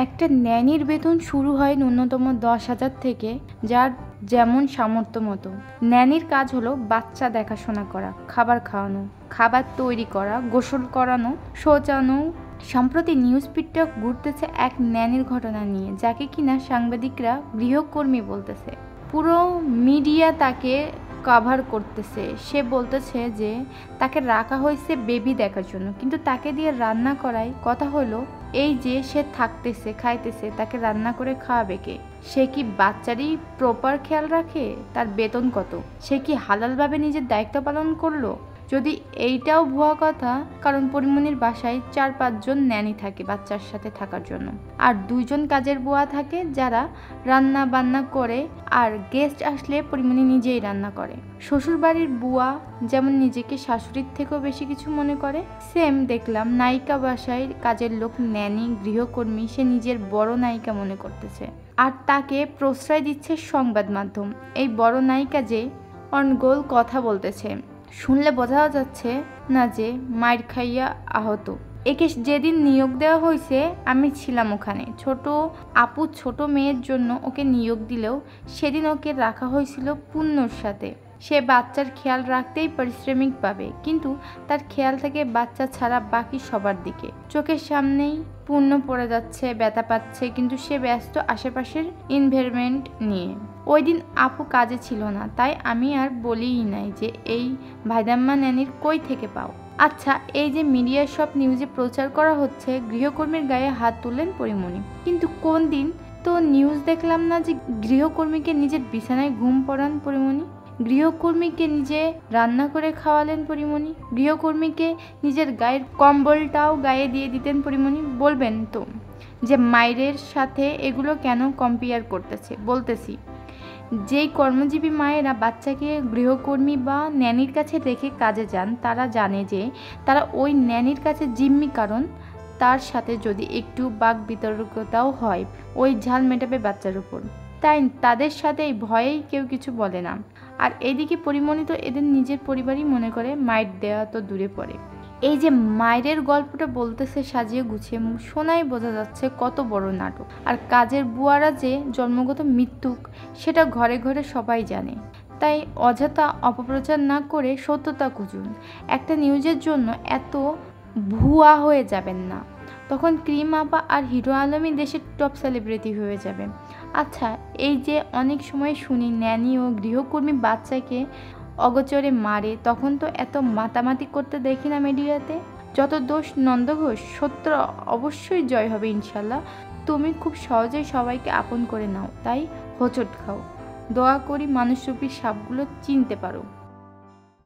একটা ন্যানির বেতন শুরু হয় ন্যূনতম 10,000 থেকে, যার যেমন সামর্থ্য মতো। ন্যানির কাজ হলো বাচ্চা দেখাশোনা করা, খাবার খাওয়ানো, খাবার তৈরি করা, গোসল করানো, শৌচানো। সম্প্রতি নিউজ ফিডটা ঘুরতেছে এক ন্যানির ঘটনা নিয়ে, যাকে কিনা সাংবাদিকরা গৃহকর্মী বলতেছে। পুরো মিডিয়া তাকে কভার করতেছে। সে বলতেছে যে তাকে রাখা হয়েছে বেবি দেখার জন্য, কিন্তু তাকে দিয়ে রান্না করায় কথা হলো এই যে সে থাকতেছে, খাইতেছে, তাকে রান্না করে খাওয়াবে কে? সে কি বাচ্চারই প্রপার খেয়াল রাখে? তার বেতন কত? সে কি হালালভাবে নিজের দায়িত্ব পালন করলো? যদি এইটাও ভুয়া কথা, কারণ পরিমণির বাসায় 4-5 জন ন্যানি থাকে বাচ্চার সাথে থাকার জন্য, আর 2 জন কাজের বুয়া থাকে যারা রান্না বান্না করে, আর গেস্ট আসলে পরিমণি নিজেই রান্না করে। শ্বশুর বাড়ির বুয়া যেমন নিজেকে শাশুড়ির থেকেও বেশি কিছু মনে করে, সেম দেখলাম নায়িকা বাসায় কাজের লোক ন্যানি গৃহকর্মী সে নিজের বড় নায়িকা মনে করতেছে, আর তাকে প্রশ্রয় দিচ্ছে সংবাদ মাধ্যম। এই বড় নায়িকা যে অনগোল কথা বলতেছে, শুনলে বোঝা যাচ্ছে না যে মাইর খাইয়া আহত। একে যেদিন নিয়োগ দেওয়া হয়েছে আমি ছিলাম ওখানে। ছোট আপু ছোট মেয়ের জন্য ওকে নিয়োগ দিলেও সেদিন ওকে রাখা হয়েছিল পূর্ণর সাথে। সে বাচ্চার খেয়াল রাখতেই পারিশ্রমিক পাবে, কিন্তু তার খেয়াল থাকে বাচ্চা ছাড়া বাকি সবার দিকে। চোখের সামনেই পূর্ণ পড়ে যাচ্ছে, ব্যথা পাচ্ছে, কিন্তু সে ব্যস্ত আশেপাশের এনভায়রনমেন্ট নিয়ে। ওই দিন আপু কাজে ছিল না, তাই আমি আর বলিই নাই যে এই ভাইদাম্মা ন্যানির কই থেকে পাও। আচ্ছা, এই যে মিডিয়ার সব নিউজে প্রচার করা হচ্ছে গৃহকর্মীর গায়ে হাত তুললেন পরিমণি, কিন্তু কোন দিন তো নিউজ দেখলাম না যে গৃহকর্মীকে নিজের বিছানায় ঘুম পড়ান পরিমণি, গৃহকর্মীকে নিজে রান্না করে খাওয়ালেন পরিমণি, গৃহকর্মীকে নিজের গায়ের কম্বলটাও গায়ে দিয়ে দিতেন পরিমণি। বলবেন তো যে মায়ের সাথে এগুলো কেন কম্পেয়ার করতেছে? বলতেছি, যেই কর্মজীবী মায়েরা বাচ্চাকে গৃহকর্মী বা ন্যানির কাছে রেখে কাজে যান, তারা জানে যে তারা ওই ন্যানির কাছে জিম্মি, কারণ তার সাথে যদি একটু বাক বিতর্কতাও হয় ওই ঝাল মেটাবে বাচ্চার উপর। তাই তাদের সাথে এই ভয়েই কেউ কিছু বলে না। আর এইদিকে পরিমণি তো এদের নিজের পরিবারই মনে করে, মায়ের দেওয়া তো দূরে পড়ে। এই যে মায়ের গল্পটা বলতেছে সাজিয়ে গুছিয়ে, শোনাই বোঝা যাচ্ছে কত বড় নাটক। আর কাজের বুয়ারা যে জন্মগত মৃত্যুক সেটা ঘরে ঘরে সবাই জানে, তাই অযথা অপপ্রচার না করে সত্যতা খুঁজুন। একটা নিউজের জন্য এত ভুয়া হয়ে যাবেন না, তখন ক্রিম আপা আর হিরো আলমই দেশের টপ সেলিব্রিটি হয়ে যাবে। আচ্ছা, এই যে অনেক সময় শুনি ন্যানি ও গৃহকর্মী বাচ্চাকে অগোচরে মারে, তখন তো এত মাতামাতি করতে দেখি না মিডিয়াতে। যত দোষ নন্দঘোষ, সত্য অবশ্যই জয় হবে ইনশাল্লাহ। তুমি খুব সহজেই সবাইকে আপন করে নাও, তাই হোঁচট খাও। দোয়া করি মানুষরূপী সাপগুলো চিনতে পারো।